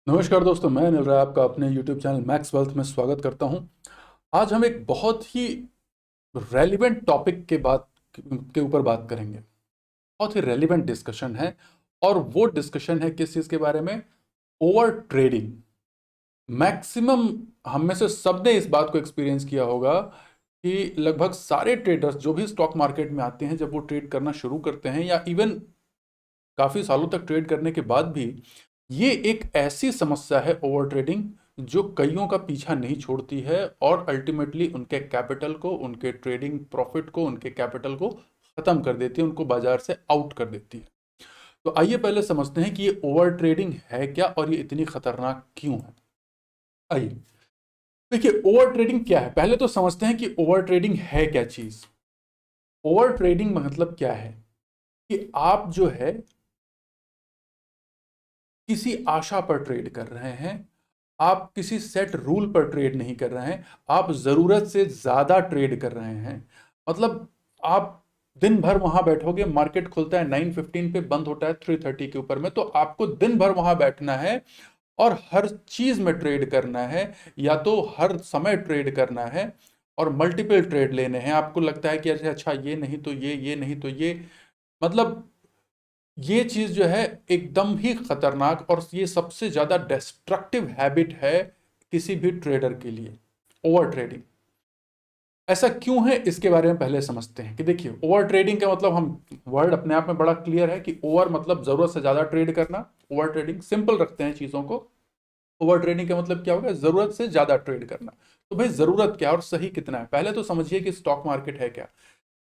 नमस्कार दोस्तों, मैं अनिल राय आपका अपने YouTube चैनल मैक्स वेल्थ में स्वागत करता हूं। आज हम एक बहुत ही रेलिवेंट टॉपिक के ऊपर बात करेंगे। बहुत ही रेलिवेंट डिस्कशन है और वो डिस्कशन है किस चीज़ के बारे में? Over trading. मैक्सिमम हम में से सबने इस बात को एक्सपीरियंस किया होगा कि लगभग सारे ट्रेडर्स जो भी स्टॉक मार्केट में आते हैं, जब वो ट्रेड करना शुरू करते हैं या इवन काफ़ी सालों तक ट्रेड करने के बाद भी, ये एक ऐसी समस्या है ओवर ट्रेडिंग जो कईयों का पीछा नहीं छोड़ती है और अल्टीमेटली उनके कैपिटल को, उनके ट्रेडिंग प्रॉफिट को, उनके कैपिटल को खत्म कर देती है, उनको बाजार से आउट कर देती है। तो आइए पहले समझते हैं कि ये ओवर ट्रेडिंग है क्या और ये इतनी खतरनाक क्यों है। आइए देखिए, ओवर ट्रेडिंग क्या है। पहले तो समझते हैं कि ओवर ट्रेडिंग है क्या चीज। ओवर ट्रेडिंग मतलब क्या है कि आप जो है किसी आशा पर ट्रेड कर रहे हैं, आप किसी सेट रूल पर ट्रेड नहीं कर रहे हैं, आप जरूरत से ज्यादा ट्रेड कर रहे हैं। मतलब आप दिन भर वहां बैठोगे, मार्केट खुलता है 9:15 पे, बंद होता है 3:30 के ऊपर में, तो आपको दिन भर वहां बैठना है और हर चीज में ट्रेड करना है, या तो हर समय ट्रेड करना है और मल्टीपल ट्रेड लेने हैं। आपको लगता है कि अच्छा ये नहीं तो ये नहीं तो ये, मतलब ये चीज जो है एकदम ही खतरनाक और ये सबसे ज्यादा डिस्ट्रक्टिव हैबिट है किसी भी ट्रेडर के लिए, ओवर ट्रेडिंग। ऐसा क्यों है इसके बारे में पहले समझते हैं कि देखिए, ओवर ट्रेडिंग का मतलब, हम वर्ड अपने आप में बड़ा क्लियर है कि ओवर मतलब जरूरत से ज्यादा ट्रेड करना। ओवर ट्रेडिंग सिंपल रखते हैं चीजों को। ओवर ट्रेडिंग का मतलब क्या होगा? जरूरत से ज्यादा ट्रेड करना। तो भाई, जरूरत क्या और सही कितना है, पहले तो समझिए कि स्टॉक मार्केट है क्या।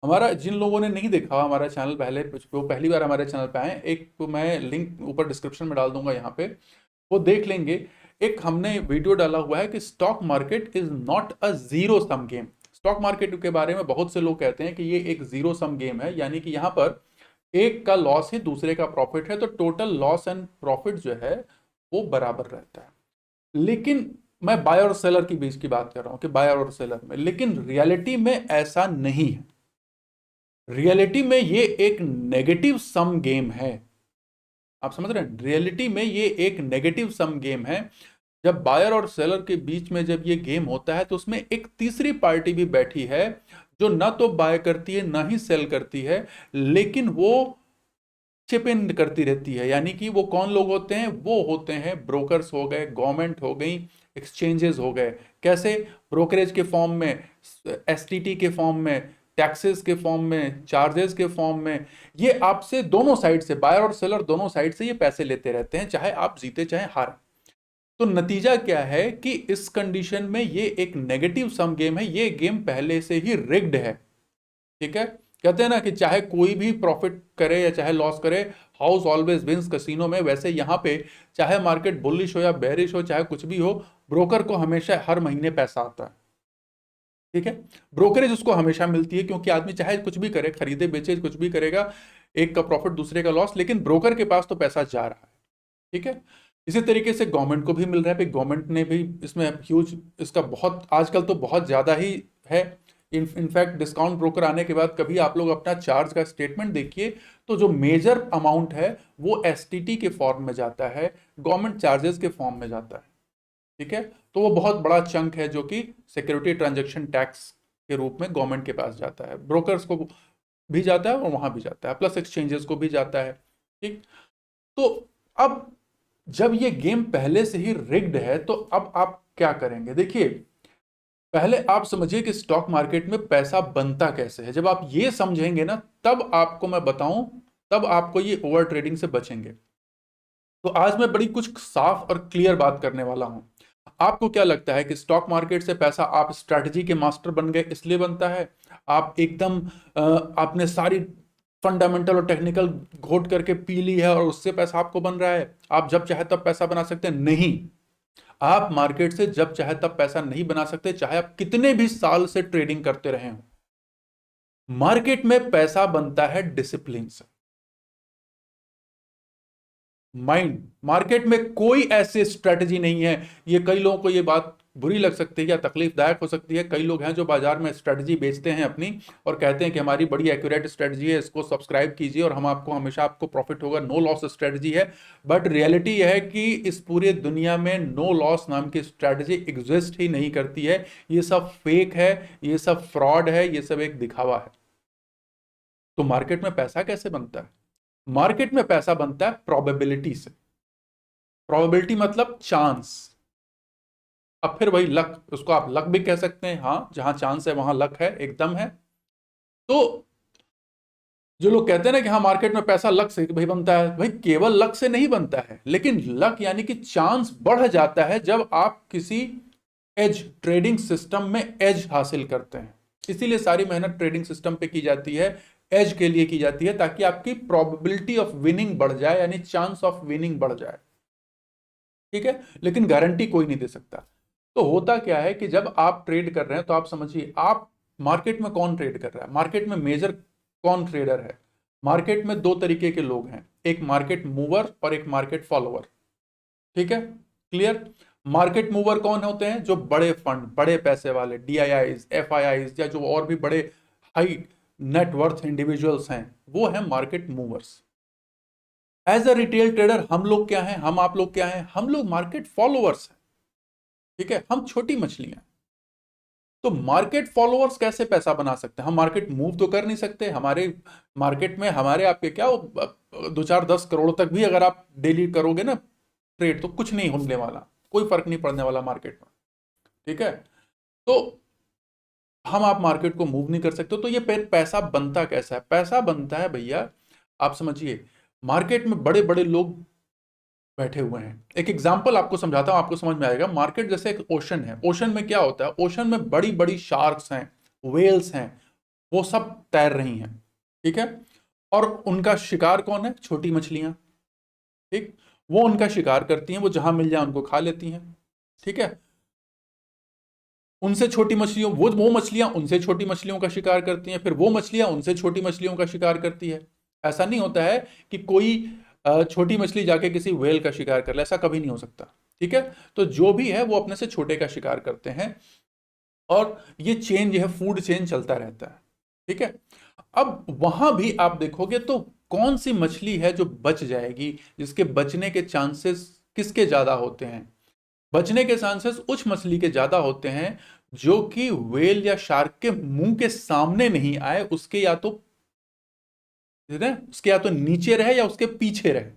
हमारा, जिन लोगों ने नहीं देखा हुआ हमारा चैनल, पहले वो पहली बार हमारे चैनल पे आए, एक तो मैं लिंक ऊपर डिस्क्रिप्शन में डाल दूंगा, यहाँ पे वो देख लेंगे। एक हमने वीडियो डाला हुआ है कि stock market is not a zero sum game. Stock market के बारे में बहुत से लोग कहते हैं कि ये एक जीरो सम गेम है, यानी कि यहाँ पर एक का लॉस है, दूसरे का प्रॉफिट है, तो टोटल लॉस एंड प्रॉफिट जो है वो बराबर रहता है। लेकिन मैं बायर और सेलर के बीच की बात कर रहा हूं कि बायर और सेलर में, लेकिन रियलिटी में ऐसा नहीं है। रियलिटी में ये एक नेगेटिव सम गेम है। आप समझ रहे हैं? रियलिटी में ये एक नेगेटिव सम गेम है। जब बायर और सेलर के बीच में जब ये गेम होता है, तो उसमें एक तीसरी पार्टी भी बैठी है जो ना तो बाय करती है ना ही सेल करती है, लेकिन वो चिप इन करती रहती है। यानी कि वो कौन लोग होते हैं? वो होते हैं ब्रोकर्स हो गए, गवर्नमेंट हो गई, एक्सचेंजेस हो गए। कैसे? ब्रोकरेज के फॉर्म में, एसटीटी के फॉर्म में, टैक्सेस के फॉर्म में, चार्जेस के फॉर्म में। ये आपसे दोनों साइड से, बायर और सेलर दोनों साइड से ये पैसे लेते रहते हैं, चाहे आप जीते चाहे हारे। तो नतीजा क्या है कि इस कंडीशन में ये एक नेगेटिव सम गेम है। ये गेम पहले से ही रिग्ड है। ठीक है? कहते हैं ना कि चाहे कोई भी प्रॉफिट करे या चाहे लॉस करे, हाउस ऑलवेज विंस कसिनो में। वैसे यहां पे चाहे मार्केट बुलिश हो या बेरिश हो, चाहे कुछ भी हो, ब्रोकर को हमेशा हर महीने पैसा आता है। ठीक है? ब्रोकरेज उसको हमेशा मिलती है, क्योंकि आदमी चाहे कुछ भी करे, खरीदे बेचे कुछ भी करेगा, एक का प्रॉफिट दूसरे का लॉस, लेकिन ब्रोकर के पास तो पैसा जा रहा है। ठीक है? इसी तरीके से गवर्नमेंट को भी मिल रहा है। गवर्नमेंट ने भी इसमें ह्यूज, इसका बहुत आजकल तो बहुत ज्यादा ही है। इनफैक्ट डिस्काउंट ब्रोकर आने के बाद कभी आप लोग अपना चार्ज का स्टेटमेंट देखिए, तो जो मेजर अमाउंट है वो एसटीटी के फॉर्म में जाता है, गवर्नमेंट चार्जेस के फॉर्म में जाता है। ठीक है? तो वो बहुत बड़ा चंक है जो कि सिक्योरिटी ट्रांजैक्शन टैक्स के रूप में गवर्नमेंट के पास जाता है, ब्रोकर्स को भी जाता है और वहां भी जाता है, प्लस एक्सचेंजेस को भी जाता है। ठीक? तो अब जब ये गेम पहले से ही रिग्ड है, तो अब आप क्या करेंगे? देखिए, पहले आप समझिए कि स्टॉक मार्केट में पैसा बनता कैसे है। जब आप ये समझेंगे ना, तब आपको मैं बताऊं, तब आपको ये ओवर ट्रेडिंग से बचेंगे। तो आज मैं बड़ी कुछ साफ और क्लियर बात करने वाला हूं। आपको क्या लगता है कि स्टॉक मार्केट से पैसा, आप स्ट्रैटेजी के मास्टर बन गए इसलिए बनता है? आप एकदम आपने सारी फंडामेंटल और टेक्निकल घोट करके पी ली है और उससे पैसा आपको बन रहा है, आप जब चाहे तब पैसा बना सकते हैं? नहीं। आप मार्केट से जब चाहे तब पैसा नहीं बना सकते, चाहे आप कितने भी साल से ट्रेडिंग करते रहे हो। मार्केट में पैसा बनता है डिसिप्लिन से। माइंड, मार्केट में कोई ऐसी स्ट्रेटजी नहीं है। ये कई लोगों को ये बात बुरी लग सकती है या तकलीफदायक हो सकती है। कई लोग हैं जो बाजार में स्ट्रेटजी बेचते हैं अपनी और कहते हैं कि हमारी बड़ी एक्यूरेट स्ट्रेटजी है, इसको सब्सक्राइब कीजिए और हम आपको हमेशा आपको प्रॉफिट होगा, नो लॉस स्ट्रेटजी है। बट रियलिटी यह है कि इस पूरे दुनिया में नो लॉस नाम की स्ट्रेटजी एग्जिस्ट ही नहीं करती है। ये सब फेक है, ये सब फ्रॉड है, ये सब एक दिखावा है। तो मार्केट में पैसा कैसे बनता है? मार्केट में पैसा बनता है प्रोबेबिलिटी से। प्रोबेबिलिटी मतलब चांस। अब फिर वही लक, उसको आप लक भी कह सकते हैं। हाँ, जहां चांस है वहां लक है, एकदम है। तो जो लोग कहते हैं ना कि हाँ मार्केट में पैसा लक से भाई बनता है, भाई केवल लक से नहीं बनता है, लेकिन लक यानी कि चांस बढ़ जाता है जब आप किसी एज ट्रेडिंग सिस्टम में एज हासिल करते हैं। इसीलिए सारी मेहनत ट्रेडिंग सिस्टम पे की जाती है, एज के लिए की जाती है, ताकि आपकी प्रोबेबिलिटी ऑफ विनिंग बढ़ जाए, यानी चांस ऑफ विनिंग बढ़ जाए। ठीक है, लेकिन गारंटी कोई नहीं दे सकता। तो होता क्या है कि जब आप ट्रेड कर रहे हैं तो आप समझिए, आप मार्केट में कौन ट्रेड कर रहा है, मार्केट में मेजर कौन ट्रेडर है। मार्केट में दो तरीके के लोग हैं, एक मार्केट मूवर और एक मार्केट फॉलोअर। ठीक है, क्लियर। मार्केट मूवर कौन होते हैं? जो बड़े फंड, बड़े पैसे वाले, DIIs, FIIs या जो और भी बड़े हाई नेटवर्थ इंडिविजुअल्स हैं, वो है market movers. As a retail trader हम लोग क्या हैं, हम आप लोग क्या हैं? हम लोग मार्केट फॉलोअर्स हैं। ठीक है, हम छोटी मछलियां। तो मार्केट फॉलोअर्स कैसे पैसा बना सकते हैं? हम मार्केट मूव तो कर नहीं सकते। हमारे मार्केट में हमारे आपके क्या 2 4 10 करोड़ तक भी अगर आप डेली करोगे ना ट्रेड, तो कुछ नहीं होने वाला, कोई फर्क नहीं पड़ने वाला मार्केट में। ठीक है, तो हम आप मार्केट को मूव नहीं कर सकते। तो ये पैसा बनता कैसा है? पैसा बनता है भैया, आप समझिए, मार्केट में बड़े बड़े लोग बैठे हुए हैं। एक एग्जांपल आपको समझाता हूं, आपको समझ में आएगा। मार्केट जैसे एक ओशन है, ओशन में क्या होता है? ओशन में बड़ी बड़ी शार्क्स हैं, वेल्स हैं, वो सब तैर रही हैं। ठीक है, और उनका शिकार कौन है? छोटी मछलियां। ठीक, वो उनका शिकार करती हैं, वो जहां मिल जाए उनको खा लेती हैं। ठीक है, उनसे छोटी मछलियों, वो मछलियां उनसे छोटी मछलियों का शिकार करती हैं, फिर वो मछलियां उनसे छोटी मछलियों का शिकार करती है। ऐसा नहीं होता है कि कोई छोटी मछली जाके किसी वेल का शिकार कर ले, ऐसा कभी नहीं हो सकता। ठीक है, तो जो भी है वो अपने से छोटे का शिकार करते हैं, और ये चेन जो है, फूड चेन चलता रहता है। ठीक है, अब वहां भी आप देखोगे तो कौन सी मछली है जो बच जाएगी, जिसके बचने के चांसेस किसके ज्यादा होते हैं? बचने के चांसेस उस मछली के ज्यादा होते हैं जो कि वेल या शार्क के मुंह के सामने नहीं आए, उसके या तो नीचे रहे या उसके पीछे रहे।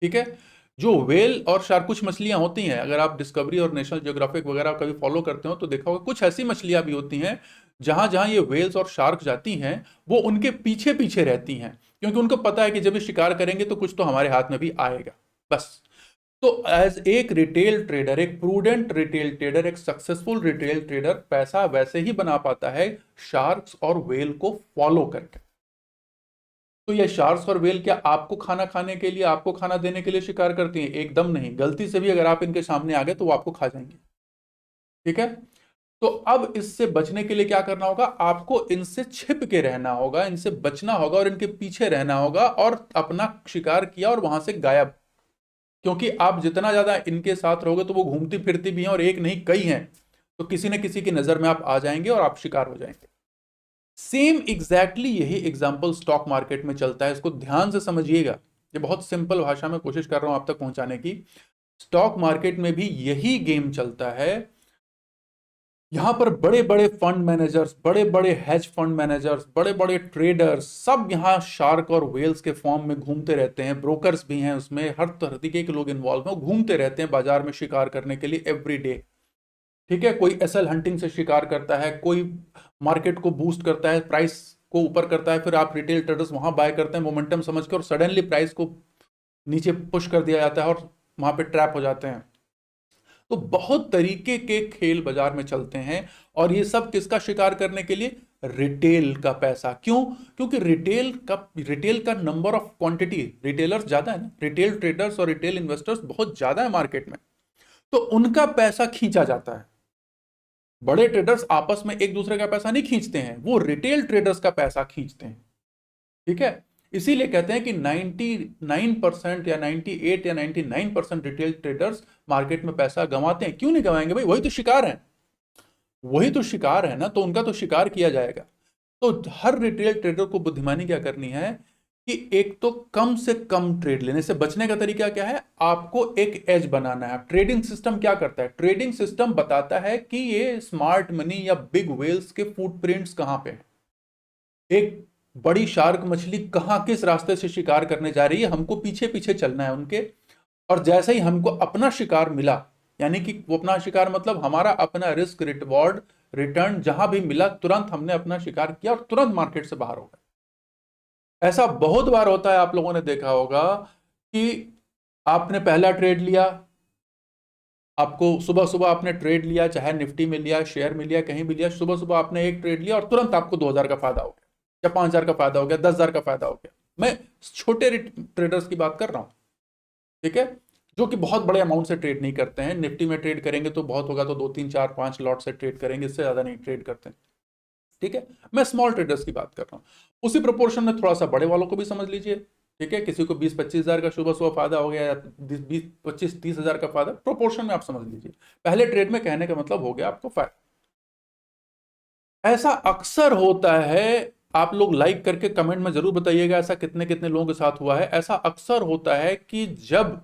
ठीक है, जो वेल और शार्क, कुछ मछलियां होती हैं, अगर आप डिस्कवरी और नेशनल ज्योग्राफिक वगैरह कभी फॉलो करते हो तो देखा होगा, कुछ ऐसी मछलियां भी होती हैं जहां जहां ये वेल्स और शार्क जाती हैं, वो उनके पीछे पीछे रहती हैं, क्योंकि उनको पता है कि जब ये शिकार करेंगे तो कुछ तो हमारे हाथ में भी आएगा। बस। तो एज एक रिटेल ट्रेडर, एक प्रूडेंट रिटेल ट्रेडर, एक सक्सेसफुल रिटेल ट्रेडर पैसा वैसे ही बना पाता है शार्क्स और वेल को फॉलो करके। तो ये शार्क्स और वेल क्या आपको खाना खाने के लिए, आपको खाना देने के लिए शिकार करती हैं? एकदम नहीं। गलती से भी अगर आप इनके सामने आ गए तो वो आपको खा जाएंगे। ठीक है, तो अब इससे बचने के लिए क्या करना होगा? आपको इनसे छिप के रहना होगा, इनसे बचना होगा और इनके पीछे रहना होगा, और अपना शिकार किया और वहां से गायब। क्योंकि आप जितना ज्यादा इनके साथ रहोगे तो वो घूमती फिरती भी हैं, और एक नहीं कई हैं, तो किसी न किसी की नजर में आप आ जाएंगे और आप शिकार हो जाएंगे। सेम एग्जैक्टली यही एग्जांपल स्टॉक मार्केट में चलता है। इसको ध्यान से समझिएगा, ये बहुत सिंपल भाषा में कोशिश कर रहा हूं आप तक पहुंचाने की। स्टॉक मार्केट में भी यही गेम चलता है। यहां पर बड़े बड़े फंड मैनेजर्स, बड़े बड़े हेज फंड मैनेजर्स, बड़े बड़े ट्रेडर्स, सब यहां शार्क और वेल्स के फॉर्म में घूमते रहते हैं। ब्रोकर्स भी हैं उसमें, हर तरीके के लोग इन्वॉल्व हैं, घूमते रहते हैं बाजार में शिकार करने के लिए एवरी डे। ठीक है, कोई एसएल हंटिंग से शिकार करता है, कोई मार्केट को बूस्ट करता है, प्राइस को ऊपर करता है, फिर आप रिटेल ट्रेडर्स वहां बाय करते हैं मोमेंटम समझ के, और सडनली प्राइस को नीचे पुश कर दिया जाता है और वहां पे ट्रैप हो जाते हैं। तो बहुत तरीके के खेल बाजार में चलते हैं, और ये सब किसका शिकार करने के लिए? रिटेल का पैसा। क्यों? क्योंकि रिटेल का नंबर ऑफ क्वांटिटी, रिटेलर्स ज्यादा है ना, रिटेल ट्रेडर्स और रिटेल इन्वेस्टर्स बहुत ज्यादा है मार्केट में, तो उनका पैसा खींचा जाता है। बड़े ट्रेडर्स आपस में एक दूसरे का पैसा नहीं खींचते हैं, वो रिटेल ट्रेडर्स का पैसा खींचते हैं। ठीक है, इसीलिए कहते हैं कि 99% या 98 या 99% रिटेल ट्रेडर्स मार्केट में पैसा गंवाते हैं। क्यों नहीं गंवाएंगे भाई, वही तो शिकार है, वही तो शिकार है ना, तो उनका तो शिकार किया जाएगा। तो हर रिटेल ट्रेडर को बुद्धिमानी क्या करनी है कि एक तो कम से कम ट्रेड लेने से बचने का तरीका क्या है, आपको एक एज बनाना है। ट्रेडिंग सिस्टम क्या करता है, ट्रेडिंग सिस्टम बताता है कि ये स्मार्ट मनी या बिग वेल्स के फुटप्रिंट्स कहां पे हैं, एक बड़ी शार्क मछली कहां किस रास्ते से शिकार करने जा रही है, हमको पीछे पीछे चलना है उनके। और जैसे ही हमको अपना शिकार मिला, यानी कि वो अपना शिकार मतलब हमारा अपना रिस्क रिवॉर्ड रिटर्न जहां भी मिला, तुरंत हमने अपना शिकार किया और तुरंत मार्केट से बाहर हो गए। ऐसा बहुत बार होता है, आप लोगों ने देखा होगा कि आपने पहला ट्रेड लिया, आपको सुबह सुबह आपने ट्रेड लिया, चाहे निफ्टी में लिया, शेयर में लिया, कहीं भी लिया, सुबह सुबह आपने एक ट्रेड लिया और तुरंत आपको 2000 का फायदा हो गया या 5000 का फायदा हो गया, 10,000 का फायदा हो गया। मैं छोटे ट्रेडर्स की बात कर रहा हूं, ठीक है, जो कि बहुत बड़े अमाउंट से ट्रेड नहीं करते हैं। निफ्टी में ट्रेड करेंगे तो बहुत होगा तो 2 3 4 5 लॉट से ट्रेड करेंगे, इससे ज्यादा नहीं ट्रेड करते हैं, ठीक है। मैं स्मॉल ट्रेडर्स की बात कर रहा हूं, उसी प्रोपोर्शन में थोड़ा सा बड़े वालों को भी समझ लीजिए, ठीक है। किसी को 20-25 हजार का सुबह सुबह फायदा हो गया या 20-25-30 हजार का फायदा, प्रोपोर्शन में आप समझ लीजिए। पहले ट्रेड में कहने का मतलब हो गया आपको फायदा। ऐसा अक्सर होता है, आप लोग लाइक करके कमेंट में जरूर बताइएगा ऐसा कितने कितने लोगों के साथ हुआ है। ऐसा अक्सर होता है कि जब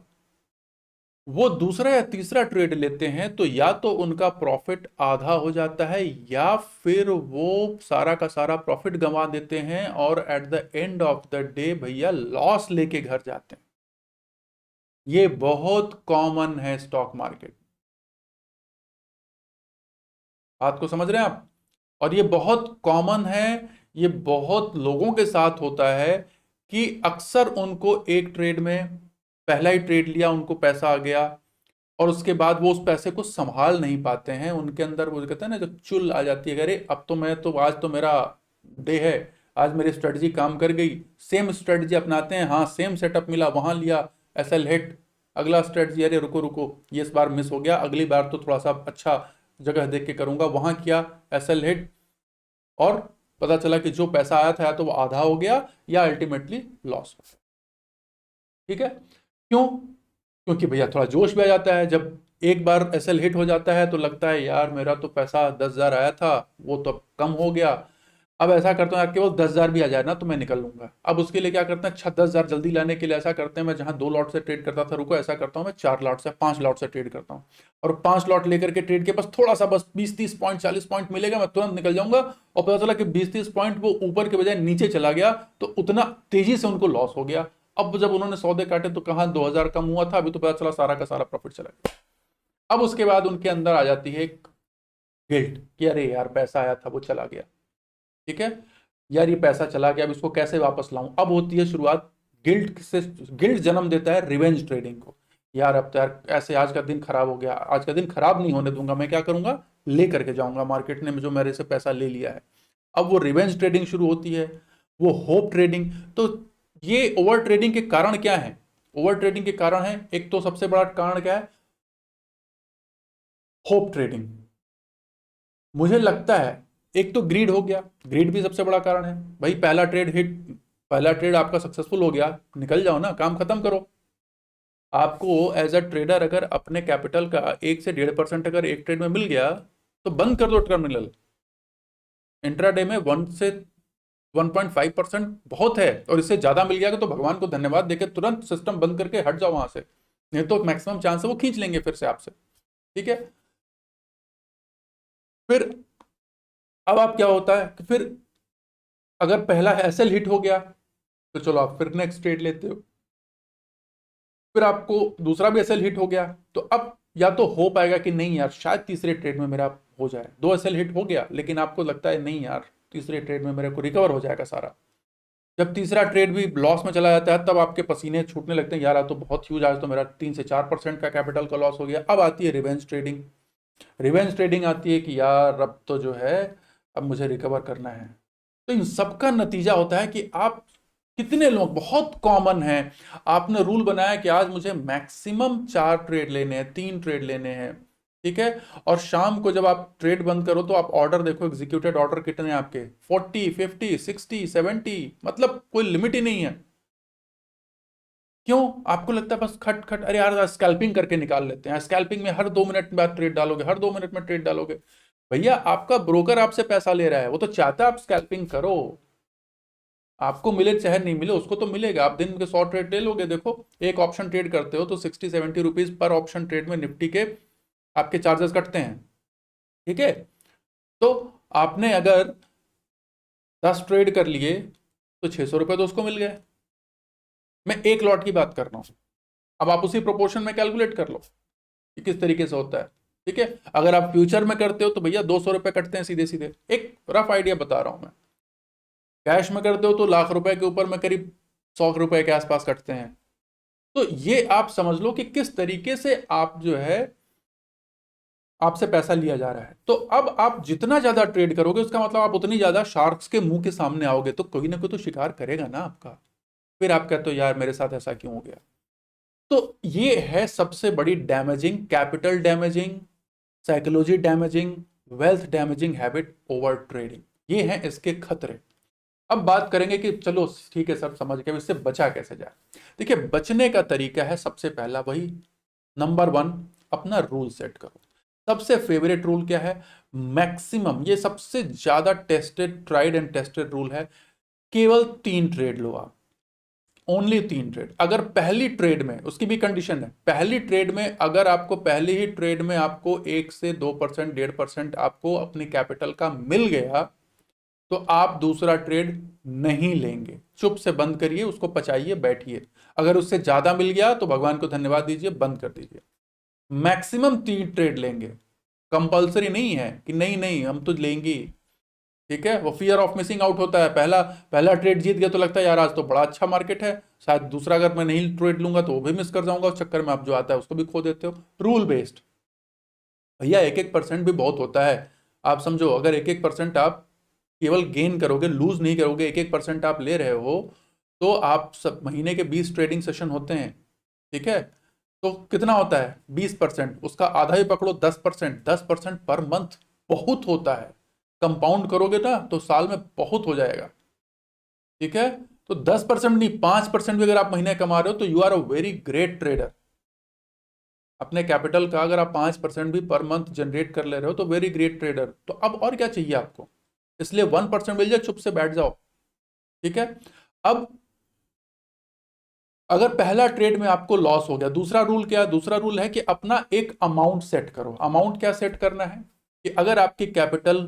वो दूसरा या तीसरा ट्रेड लेते हैं तो या तो उनका प्रॉफिट आधा हो जाता है या फिर वो सारा का सारा प्रॉफिट गंवा देते हैं और at the end of the day भैया लॉस लेके घर जाते हैं। ये बहुत कॉमन है स्टॉक मार्केट, बात को समझ रहे हैं आप। और ये बहुत कॉमन है, ये बहुत लोगों के साथ होता है कि अक्सर उनको एक ट्रेड में, पहला ही ट्रेड लिया उनको पैसा आ गया और उसके बाद वो उस पैसे को संभाल नहीं पाते हैं। उनके अंदर वो कहते हैं ना, जो चुल आ जाती है, अरे अब तो मैं तो आज तो मेरा डे है, आज मेरी स्ट्रेटजी काम कर गई, सेम स्ट्रेटजी अपनाते हैं, हाँ सेम सेटअप मिला, वहां लिया एसएल हिट, अगला स्ट्रेटजी अरे रुको रुको ये इस बार मिस हो गया, अगली बार तो थोड़ा सा अच्छा जगह देख के करूंगा, वहां किया एसएल हिट और पता चला कि जो पैसा आया था या तो वो आधा हो गया या अल्टीमेटली लॉस हो गया, ठीक है। क्यों? क्योंकि भैया थोड़ा जोश भी आ जाता है, जब एक बार एसएल हिट हो जाता है तो लगता है यार मेरा तो पैसा 10,000 आया था वो तो अब कम हो गया, अब ऐसा करता हूँ यार केवल 10,000 भी आ जाए ना तो मैं निकल लूंगा। अब उसके लिए क्या करते हैं, 10,000 जल्दी लाने के लिए ऐसा करते हैं, मैं जहां 2 लॉट से ट्रेड करता था, रुको ऐसा करता हूँ मैं 4 लॉट से 5 लॉट से ट्रेड करता हूँ, और 5 लॉट लेकर के ट्रेड के पास थोड़ा सा बस 20-30 पॉइंट 40 पॉइंट मिलेगा, मैं तुरंत निकल जाऊंगा। और पता चला कि 20-30 पॉइंट वो ऊपर के बजाय नीचे चला गया तो उतना तेजी से उनको लॉस हो गया। अब जब उन्होंने सौदे काटे तो कहा 2,000 कम हुआ था, अभी तो पता चला सारा का सारा प्रॉफिट चला गया। अब उसके बाद उनके अंदर आ जाती है एक गिल्ट कि अरे यार पैसा आया था वो चला गया, ठीक है, यार ये पैसा चला गया अब इसको कैसे वापस लाऊं। अब होती है शुरुआत गिल्ट से, गिल्ट जन्म देता है रिवेंज ट्रेडिंग को। यार अब तो यार ऐसे आज का दिन खराब हो गया, आज का दिन खराब नहीं होने दूंगा, मैं क्या करूंगा, ले करके जाऊंगा मार्केट ने जो मेरे से पैसा ले लिया है। अब वो रिवेंज ट्रेडिंग शुरू होती है, वो होप ट्रेडिंग। तो ये ओवर ट्रेडिंग के कारण क्या है, ओवर ट्रेडिंग के कारण है, एक तो सबसे बड़ा कारण क्या है, होप ट्रेडिंग। मुझे लगता है एक तो ग्रीड हो गया, ग्रीड भी सबसे बड़ा कारण है। भाई पहला ट्रेड हिट, पहला ट्रेड आपका सक्सेसफुल हो गया, निकल जाओ ना, काम खत्म करो। आपको एज अ ट्रेडर अगर अपने कैपिटल का 1 से 1.5% अगर एक ट्रेड में मिल गया तो बंद कर दो टर्मिनल। इंट्राडे में 1 से 1.5% बहुत है, और इससे ज्यादा मिल गया तो भगवान को धन्यवाद देकर तुरंत सिस्टम बंद करके हट जाओ वहां से, नहीं तो मैक्सिमम चांस है वो खींच लेंगे फिर से आपसे, ठीक है। फिर अब आप क्या होता है कि फिर अगर पहला एसएल हिट हो गया तो चलो आप फिर नेक्स्ट ट्रेड लेते हो, फिर आपको दूसरा भी एसएल हिट हो गया तो अब या तो हो पाएगा कि नहीं यार शायद तीसरे ट्रेड में मेरा हो जाए, 2 एसएल हिट हो गया लेकिन आपको लगता है नहीं यार तीसरे ट्रेड में मेरे को रिकवर हो जाएगा सारा। जब तीसरा ट्रेड भी लॉस में चला जाता है तब आपके पसीने छूटने लगते हैं, यार आज तो बहुत ह्यूज, आज तो मेरा 3 से 4% का कैपिटल का लॉस हो गया। अब आती है रिवेंज ट्रेडिंग। रिवेंज ट्रेडिंग आती है कि यार अब तो जो है अब मुझे रिकवर करना है। तो इन सबका नतीजा होता है कि आप कितने लोग, बहुत कॉमन है, आपने रूल बनाया कि आज मुझे मैक्सिमम 4 ट्रेड लेने हैं, 3 ट्रेड लेने हैं, ठीक है। और शाम को जब आप ट्रेड बंद करो तो आप ऑर्डर देखो, एग्जीक्यूटेड ऑर्डर कितने हैं आपके, 40, 50, 60, 70, मतलब कोई लिमिट ही नहीं है। क्यों? आपको लगता है बस खट खट, अरे यार स्कैल्पिंग करके निकाल लेते हैं, स्कैल्पिंग में हर 2 मिनट बाद ट्रेड डालोगे, हर 2 मिनट में ट्रेड डालोगे। भैया आपका ब्रोकर आपसे पैसा ले रहा है, वो तो चाहता है आप स्कैल्पिंग करो, आपको मिले चाहे नहीं मिले, उसको तो मिलेगा। आप दिन के 100 ट्रेड ले लोगे, देखो एक ऑप्शन ट्रेड करते हो तो 60-70 रुपीज पर ऑप्शन ट्रेड में निफ्टी के आपके चार्जेस कटते हैं, ठीक है। तो आपने अगर 10 ट्रेड कर लिए तो 600 रुपये तो उसको मिल गए। मैं एक लॉट की बात कर रहा हूं, अब आप उसी प्रोपोर्शन में कैलकुलेट कर लो कि किस तरीके से होता है, ठीक है। अगर आप फ्यूचर में करते हो तो भैया 200 रुपये कटते हैं सीधे सीधे, एक रफ आइडिया बता रहा हूं मैं। कैश में करते हो तो लाख रुपए के ऊपर में करीब 100 रुपए के आसपास कटते हैं। तो ये आप समझ लो कि किस तरीके से आप जो है आपसे पैसा लिया जा रहा है। तो अब आप जितना ज्यादा ट्रेड करोगे उसका मतलब आप उतनी ज्यादा शार्क्स के मुंह के सामने आओगे, तो कोई ना कोई तो शिकार करेगा ना आपका। फिर आप कहते हो यार मेरे साथ ऐसा क्यों हो गया। तो ये है सबसे बड़ी damaging, capital damaging, psychology damaging, wealth damaging habit, over trading. ये हैं इसके खतरे। अब बात करेंगे कि चलो ठीक है सर समझ गए, इससे बचा कैसे जाए। देखिए बचने का तरीका है सबसे पहला वही, नंबर 1, अपना रूल सेट करो। सबसे फेवरेट रूल क्या है, मैक्सिमम, ये सबसे ज्यादा tested, tried and tested rule है, केवल 3 ट्रेड लो आप, ओनली 3 ट्रेड। अगर पहली ट्रेड में, उसकी भी कंडीशन है, पहली ट्रेड में अगर आपको पहली ही ट्रेड में आपको 1 से 2%, 1.5% आपको अपनी कैपिटल का मिल गया तो आप दूसरा ट्रेड नहीं लेंगे, चुप से बंद करिए, उसको पचाइए, बैठिए। अगर उससे ज्यादा मिल गया तो भगवान को धन्यवाद दीजिए, बंद कर दीजिए। मैक्सिमम 3 ट्रेड लेंगे, कंपलसरी नहीं है कि नहीं नहीं हम तो लेंगे, ठीक है। वो फियर ऑफ मिसिंग आउट होता है, पहला पहला ट्रेड जीत गया तो लगता है यार आज तो बड़ा अच्छा मार्केट है, शायद दूसरा अगर मैं नहीं ट्रेड लूंगा तो वो भी मिस कर जाऊंगा, उस चक्कर में आप जो आता है उसको भी खो देते हो। रूल बेस्ड, भैया 1-1% भी बहुत होता है। आप समझो अगर 1-1% आप केवल गेन करोगे, लूज नहीं करोगे, 1-1% आप ले रहे हो, तो आप सब महीने के 20 ट्रेडिंग सेशन होते हैं, ठीक है। तो कितना होता है 20%, उसका आधा ही पकड़ो 10%, 10% पर मंथ बहुत होता है। कंपाउंड करोगे ना तो साल में बहुत हो जाएगा, ठीक है। तो 10% नहीं, 5% भी अगर आप महीने कमा रहे हो तो you are a very great trader. अपने कैपिटल का अगर आप 5% भी पर मंथ जनरेट कर ले रहे हो तो वेरी ग्रेट ट्रेडर। तो अब और क्या चाहिए आपको, इसलिए 1% मिल जाए चुप से बैठ जाओ, ठीक है। अब अगर पहला ट्रेड में आपको लॉस हो गया, दूसरा रूल क्या है, दूसरा रूल है कि अपना एक अमाउंट सेट करो। अमाउंट क्या सेट करना है कि अगर आपकी कैपिटल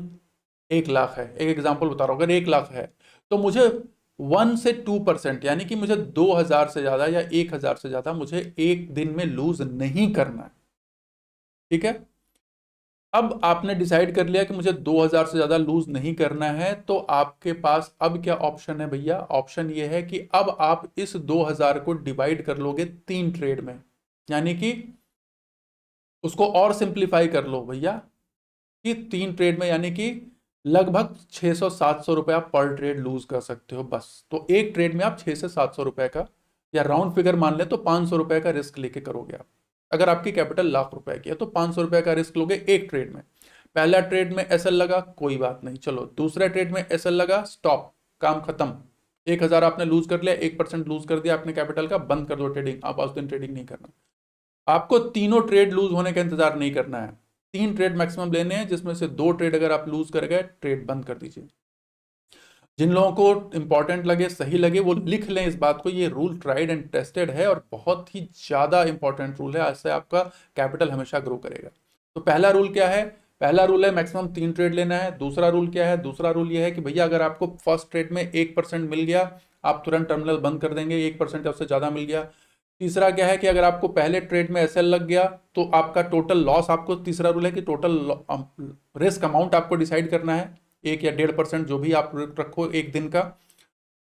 1 लाख है, एक एग्जांपल बता रहा हूं, अगर 1 लाख है तो मुझे 1 से 2%, यानी कि मुझे 2,000 से ज्यादा या 1,000 से ज्यादा मुझे एक दिन में लूज नहीं करना है, ठीक है। अब आपने डिसाइड कर लिया कि मुझे 2,000 से ज्यादा लूज नहीं करना है, तो आपके पास अब क्या ऑप्शन है भैया, ऑप्शन ये है कि अब आप इस 2,000 को डिवाइड कर लोगे 3 ट्रेड में, यानी कि उसको और सिंप्लीफाई कर लो भैया कि 3 ट्रेड में, यानी कि लगभग 600-700 रुपए आप पर ट्रेड लूज कर सकते हो बस। तो एक ट्रेड में आप 600 से 700 रुपए का, या राउंड फिगर मान ले तो 500 रुपए का रिस्क लेके करोगे आप। अगर आपकी कैपिटल लाख रुपए की है तो 500 रुपए का रिस्क लोगे एक ट्रेड में। पहला ट्रेड में एसएल लगा, कोई बात नहीं, चलो दूसरे ट्रेड में एसएल लगा, स्टॉप, काम खत्म। 1,000 आपने लूज कर लिया, 1% लूज कर दिया आपने कैपिटल का, बंद कर दो ट्रेडिंग, आप उस दिन ट्रेडिंग नहीं करना। आपको तीनों ट्रेड लूज होने का इंतजार नहीं करना है, 3 ट्रेड मैक्सिमम लेने हैं, जिसमें से 2 ट्रेड अगर आप लूज कर गए, ट्रेड बंद कर दीजिए। जिन लोगों को इंपॉर्टेंट लगे, सही लगे, वो लिख लें इस बात को, ये रूल ट्राइड एंड टेस्टेड है और बहुत ही ज्यादा इंपॉर्टेंट रूल है, इससे आपका कैपिटल हमेशा ग्रो करेगा। तो पहला रूल क्या है, पहला रूल है मैक्सिमम 3 ट्रेड लेना है। दूसरा रूल क्या है, दूसरा रूल ये है कि भैया अगर आपको फर्स्ट ट्रेड में 1% मिल गया, आप तुरंत टर्मिनल बंद कर देंगे, 1% या उससे ज्यादा मिल गया। तीसरा क्या है कि अगर आपको पहले ट्रेड में एसएल लग गया तो आपका टोटल लॉस, आपको तीसरा रूल है कि टोटल रिस्क अमाउंट आपको डिसाइड करना है, 1 या 1.5% जो भी आप रखो एक दिन का,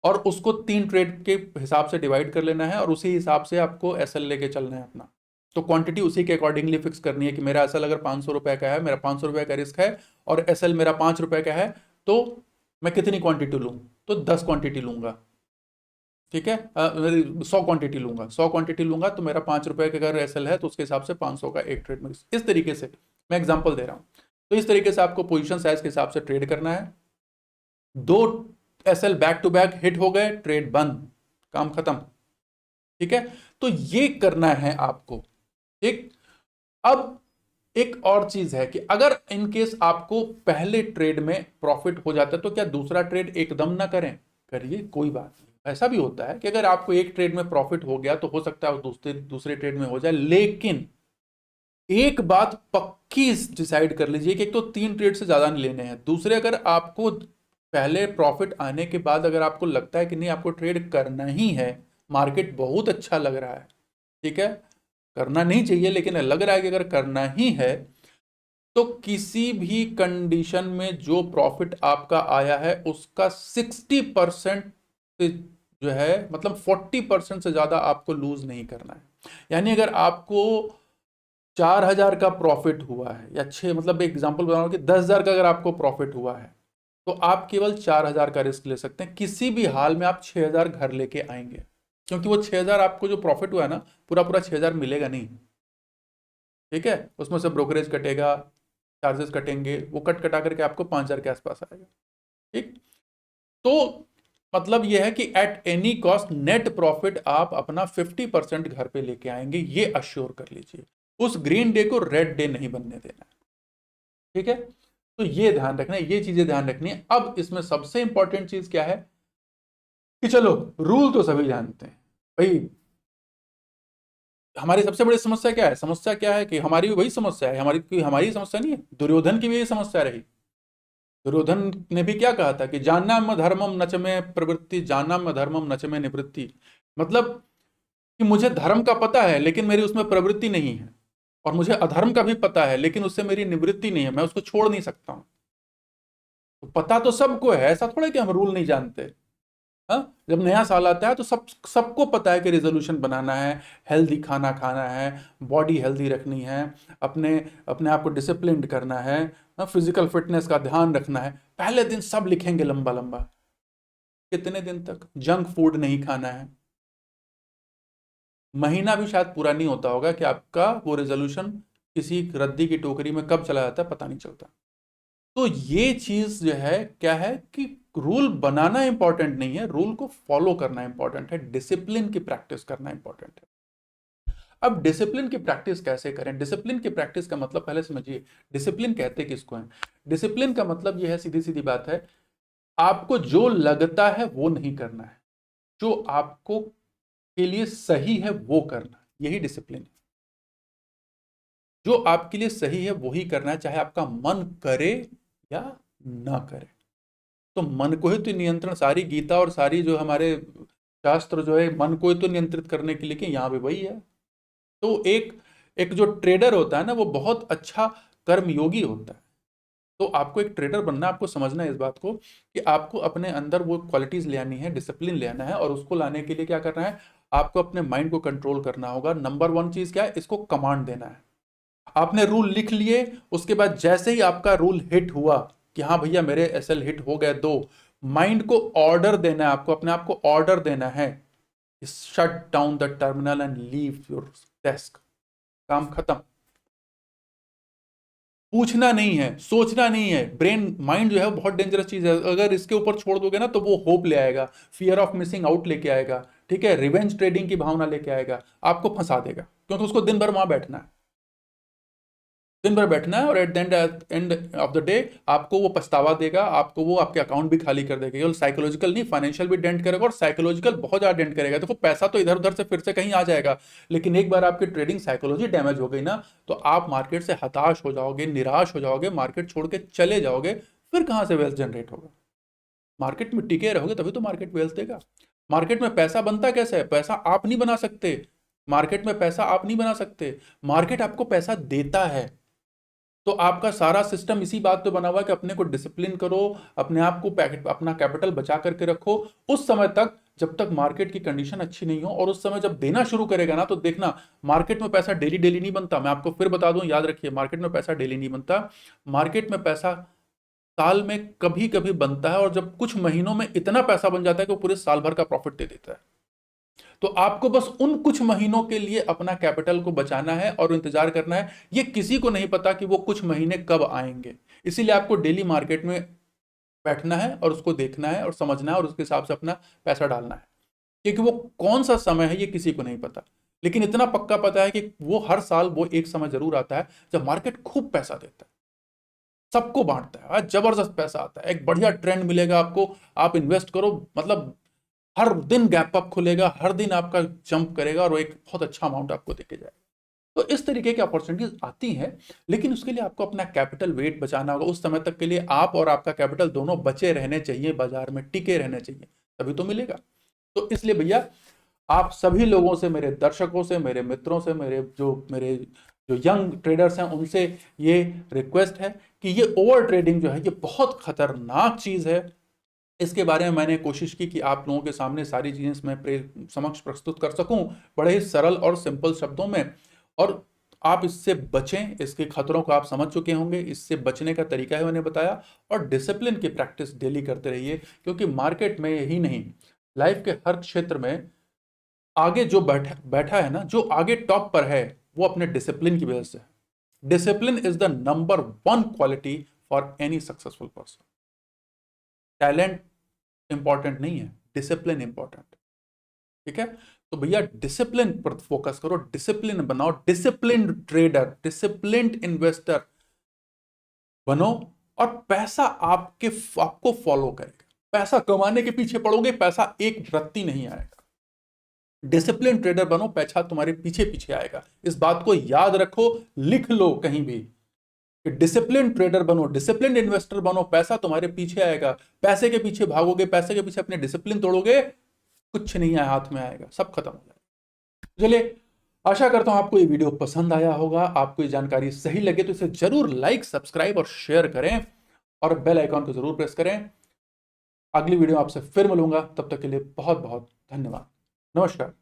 और उसको 3 ट्रेड के हिसाब से डिवाइड कर लेना है और उसी हिसाब से आपको एसएल लेके चलना है अपना। तो क्वांटिटी उसी के अकॉर्डिंगली फिक्स करनी है कि मेरा एसएल अगर 500 रुपए का है, मेरा 500 रुपए का रिस्क है, और एसएल मेरा 5 रुपए का है, तो मैं कितनी क्वांटिटी लूँ, तो 10 क्वांटिटी लूंगा, ठीक है। 100 क्वांटिटी लूंगा, 100 क्वांटिटी लूंगा तो मेरा 5 रुपए का अगर एसएल है तो उसके हिसाब से 500 का एक ट्रेड में, इस तरीके से मैं एग्जांपल दे रहा हूं। तो इस तरीके से आपको पोजीशन साइज के हिसाब से ट्रेड करना है। 2 SL back to back hit हो गए, ट्रेड बंद, काम खत्म। ठीक है, तो ये करना है आपको। ठीक, अब एक और चीज है कि अगर इनकेस आपको पहले ट्रेड में प्रॉफिट हो जाता है तो क्या दूसरा ट्रेड एकदम ना करें? करिए, कोई बात नहीं। ऐसा भी होता है कि अगर आपको एक ट्रेड में प्रॉफिट हो गया तो हो सकता है दूसरे ट्रेड में हो जाए, लेकिन एक बात पक्की डिसाइड कर लीजिए कि एक तो 3 ट्रेड से ज्यादा नहीं लेने हैं। दूसरे, अगर आपको पहले प्रॉफिट आने के बाद अगर आपको लगता है कि नहीं आपको ट्रेड करना ही है, मार्केट बहुत अच्छा लग रहा है, ठीक है, करना नहीं चाहिए लेकिन लग रहा है कि अगर करना ही है, तो किसी भी कंडीशन में जो प्रॉफिट आपका आया है उसका 60% से जो है, मतलब 40% से ज्यादा आपको लूज नहीं करना है। यानी अगर आपको 4,000 का प्रॉफिट हुआ है या 6, मतलब एग्जांपल बता रहा हूं कि 10,000 का अगर आपको प्रॉफिट हुआ है तो आप केवल 4,000 का रिस्क ले सकते हैं। किसी भी हाल में आप 6,000 घर लेके आएंगे, क्योंकि वो 6,000 आपको जो प्रॉफिट हुआ है ना, पूरा पूरा 6,000 मिलेगा नहीं। ठीक है, उसमें से ब्रोकरेज कटेगा, चार्जेस कटेंगे, वो कट कटा करके आपको 5,000 के आसपास आएगा। ठीक, तो मतलब ये है कि at any cost net profit आप अपना 50% घर पे लेके आएंगे, ये अश्योर कर लीजिए। उस ग्रीन डे को रेड डे नहीं बनने देना है। ठीक है, तो ये ध्यान रखना है, ये चीजें ध्यान रखनी है। अब इसमें सबसे इंपॉर्टेंट चीज क्या है कि चलो, रूल तो सभी जानते हैं भाई। हमारी सबसे बड़ी समस्या क्या है? समस्या क्या है कि हमारी भी वही समस्या है, हमारी कोई हमारी समस्या नहीं है, दुर्योधन की भी यही समस्या रही। दुर्योधन ने भी क्या कहा था कि जानम धर्मम नच में प्रवृत्ति, जानम धर्मम नच में निवृत्ति। मतलब कि मुझे धर्म का पता है लेकिन मेरी उसमें प्रवृत्ति नहीं है, और मुझे अधर्म का भी पता है लेकिन उससे मेरी निवृत्ति नहीं है, मैं उसको छोड़ नहीं सकता हूं। तो पता तो सबको है, ऐसा थोड़ा कि हम रूल नहीं जानते। हाँ, जब नया साल आता है तो सबको पता है कि रेजोल्यूशन बनाना है, हेल्दी खाना खाना है, बॉडी हेल्दी रखनी है, अपने अपने आप को डिसिप्लिन करना है, फिजिकल फिटनेस का ध्यान रखना है। पहले दिन सब लिखेंगे लंबा लंबा, कितने दिन तक जंक फूड नहीं खाना है। महीना भी शायद पूरा नहीं होता होगा कि आपका वो रेजोल्यूशन किसी रद्दी की टोकरी में कब चला जाता है पता नहीं चलता। तो ये चीज जो है क्या है कि रूल बनाना इंपॉर्टेंट नहीं है, रूल को फॉलो करना इंपॉर्टेंट है, डिसिप्लिन की प्रैक्टिस करना इंपॉर्टेंट है। अब डिसिप्लिन की प्रैक्टिस कैसे करें? डिसिप्लिन की प्रैक्टिस का मतलब पहले समझिए, डिसिप्लिन कहते किसको है? डिसिप्लिन का मतलब यह है, सीधी सीधी बात है, आपको जो लगता है वो नहीं करना है, जो आपको के लिए सही है वो करना, यही डिसिप्लिन है। जो आपके लिए सही है वही करना है, चाहे आपका मन करे या ना करे। तो मन को ही तो नियंत्रण, सारी गीता और सारी जो हमारे शास्त्र जो है मन को ही तो नियंत्रित करने के लिए कि यहाँ पे वही है। तो एक एक जो ट्रेडर होता है ना, वो बहुत अच्छा कर्मयोगी होता है। तो आपको एक ट्रेडर बनना, आपको समझना है इस बात को कि आपको अपने अंदर वो क्वालिटीज ले आनी है, डिसिप्लिन ले आना है, और उसको लाने के लिए क्या करना है, आपको अपने माइंड को कंट्रोल करना होगा। नंबर 1 चीज क्या है, इसको कमांड देना है। आपने रूल लिख लिए, उसके बाद जैसे ही आपका रूल हिट हुआ कि हाँ भैया मेरे एसएल हिट हो गए 2, माइंड को ऑर्डर देना है, आपको अपने आप को ऑर्डर देना है, shut down the terminal and leave your desk, काम खत्म। पूछना नहीं है, सोचना नहीं है। ब्रेन, माइंड जो है बहुत डेंजरस चीज है, अगर इसके ऊपर छोड़ दोगे ना तो वो होप ले आएगा, फियर ऑफ मिसिंग आउट लेके आएगा, ठीक है, रिवेंज ट्रेडिंग की भावना लेके आएगा, आपको फंसा देगा, क्योंकि उसको दिन भर वहां बैठना है, दिन भर बैठना है, और at the end of the day आपको वो पछतावा देगा, आपको वो आपके अकाउंट भी खाली कर देगा। केवल साइकोलॉजिकल नहीं, फाइनेंशियल भी डेंट करेगा, और साइकोलॉजिकल बहुत ज्यादा डेंट करेगा। देखो पैसा तो इधर उधर से फिर से कहीं आ जाएगा, लेकिन एक बार आपकी ट्रेडिंग साइकोलॉजी डैमेज हो गई ना, तो आप मार्केट से हताश हो जाओगे, निराश हो जाओगे, मार्केट छोड़ के चले जाओगे, फिर कहां से वेल्थ जनरेट होगा? मार्केट में टिके रहोगे तभी तो मार्केट वेल्थ देगा। मार्केट में पैसा बनता कैसे है? पैसा आप नहीं बना सकते, मार्केट में पैसा आप नहीं बना सकते, मार्केट आपको पैसा देता है। तो आपका सारा सिस्टम इसी बात पे बना हुआ है कि अपने को डिसिप्लिन करो, अपने आप को अपना कैपिटल बचा करके रखो उस समय तक जब तक मार्केट की कंडीशन अच्छी नहीं हो, और उस समय जब देना शुरू करेगा ना तो देखना, मार्केट में पैसा डेली डेली नहीं बनता। मैं आपको फिर बता दूं, याद रखिए, मार्केट में पैसा डेली नहीं बनता। मार्केट में पैसा साल में कभी कभी बनता है, और जब कुछ महीनों में इतना पैसा बन जाता है कि वो पूरे साल भर का प्रॉफिट दे देता है। तो आपको बस उन कुछ महीनों के लिए अपना कैपिटल को बचाना है और इंतजार करना है। ये किसी को नहीं पता कि वो कुछ महीने कब आएंगे, इसीलिए आपको डेली मार्केट में बैठना है और उसको देखना है और समझना है और उसके हिसाब से अपना पैसा डालना है, क्योंकि वो कौन सा समय है ये किसी को नहीं पता। लेकिन इतना पक्का पता है कि वो हर साल वो एक समय जरूर आता है जब मार्केट खूब पैसा देता है, सबको बांटता है, जबरदस्त पैसा आता है, एक बढ़िया ट्रेंड मिलेगा आपको, आप इन्वेस्ट करो, मतलब हर दिन गैप अप खुलेगा, हर दिन आपका जंप करेगा और वो एक बहुत अच्छा अमाउंट आपको देके जाएगा। तो इस तरीके की अपॉर्चुनिटीज आती हैं, लेकिन उसके लिए आपको अपना कैपिटल वेट बचाना होगा। उस समय तक के लिए आप और आपका कैपिटल दोनों बचे रहने चाहिए, बाजार में टिके रहने चाहिए, तभी तो मिलेगा। तो इसलिए भैया आप सभी लोगों से, मेरे दर्शकों से, मेरे मित्रों से, मेरे जो यंग ट्रेडर्स हैं उनसे ये रिक्वेस्ट है कि ये ओवर ट्रेडिंग जो है ये बहुत खतरनाक चीज है। इसके बारे में मैंने कोशिश की कि आप लोगों के सामने सारी चीजें मैं समक्ष प्रस्तुत कर सकूं बड़े ही सरल और सिंपल शब्दों में, और आप इससे बचें, इसके खतरों को आप समझ चुके होंगे। इससे बचने का तरीका है मैंने बताया, और डिसिप्लिन की प्रैक्टिस डेली करते रहिए, क्योंकि मार्केट में यही नहीं, लाइफ के हर क्षेत्र में आगे जो बैठा बैठा है ना, जो आगे टॉप पर है, वो अपने डिसिप्लिन की वजह से है। Discipline is the number one quality for any successful person. Talent important नहीं है, डिसिप्लिन इंपॉर्टेंट। ठीक है, तो भैया डिसिप्लिन पर फोकस करो, डिसिप्लिन बनाओ, डिसिप्लिन ट्रेडर, डिसिप्लिन इन्वेस्टर बनो, और पैसा आपको फॉलो करेगा। पैसा कमाने के पीछे पड़ोगे, पैसा एक रत्ती नहीं आएगा। डिसिप्लिन ट्रेडर बनो, पैसा तुम्हारे पीछे पीछे आएगा। इस बात को याद रखो, लिख लो कहीं भी कि डिसिप्लिन ट्रेडर बनो, डिसिप्लिन इन्वेस्टर बनो, पैसा तुम्हारे पीछे आएगा। पैसे के पीछे भागोगे, पैसे के पीछे अपने डिसिप्लिन तोड़ोगे, कुछ नहीं है हाथ में आएगा, सब खत्म हो जाएगा। चलिए, आशा करता हूं आपको ये वीडियो पसंद आया होगा, आपको ये जानकारी सही लगे तो इसे जरूर लाइक, सब्सक्राइब और शेयर करें, और बेल आइकॉन को जरूर प्रेस करें। अगली वीडियो आपसे फिर मिलूंगा, तब तक के लिए बहुत बहुत धन्यवाद। नमस्कार।